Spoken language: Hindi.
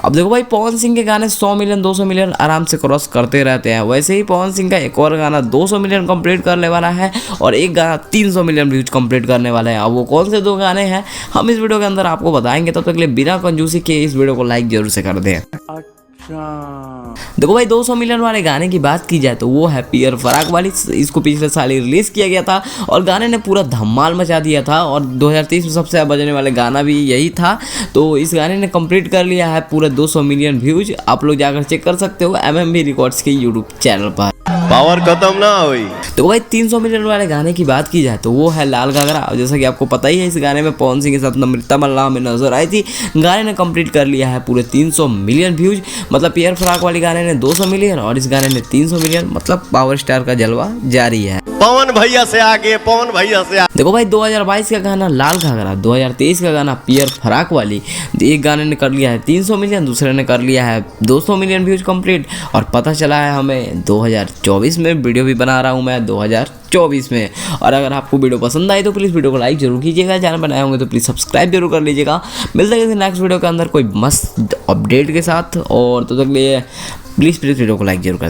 अब देखो भाई, पवन सिंह के गाने 100 मिलियन 200 मिलियन आराम से क्रॉस करते रहते हैं। वैसे ही पवन सिंह का एक और गाना 200 मिलियन कंप्लीट करने वाला है और एक गाना 300 मिलियन व्यूज कंप्लीट करने वाला है। अब वो कौन से दो गाने हैं हम इस वीडियो के अंदर आपको बताएंगे। तब तक के लिए बिना कंजूसी के इस वीडियो को लाइक जरूर से कर दें। देखो भाई, 200 मिलियन वाले गाने की बात की जाए तो वो है पियर फराक वाली। इसको पिछले साल ही रिलीज किया गया था और गाने ने पूरा धमाल मचा दिया था और 2023 में सबसे ज्यादा बजने वाले गाना भी यही था। तो इस गाने ने कंप्लीट कर लिया है पूरे 200 मिलियन व्यूज। आप लोग जाकर चेक कर सकते हो MMV रिकॉर्ड्स के यूट्यूब चैनल पर। पावर खत्म ना हुई। तो भाई 300 मिलियन वाले गाने की बात की जाए तो वो है लाल घाघरा। जैसा कि आपको पता ही है, इस गाने में पवन सिंह के साथ नम्रता मल्लाह में नजर आई थी। गाने ने कंप्लीट कर लिया है पूरे 300 मिलियन व्यूज। मतलब पियर फराक वाले गाने ने 200 मिलियन और इस गाने ने 300 मिलियन। मतलब पावर स्टार का जलवा जारी है। पवन भैया से आगे, पवन भैया से आगे। देखो भाई, 2022 का गाना लाल घाघरा, 2023 का गाना पियर फराक वाली। एक गाने ने कर लिया है 300 मिलियन, दूसरे ने कर लिया है 200 मिलियन व्यूज कंप्लीट। और पता चला है हमें 2024 में, वीडियो भी बना रहा हूँ मैं 2024 में। और अगर आपको वीडियो पसंद आई तो प्लीज़ वीडियो को लाइक जरूर कीजिएगा। चैनल बनाए होंगे तो प्लीज़ सब्सक्राइब जरूर कर लीजिएगा। मिलते हैं नेक्स्ट वीडियो के अंदर कोई मस्त अपडेट के साथ। और तो तक लिए प्लीज़ वीडियो को लाइक जरूर कर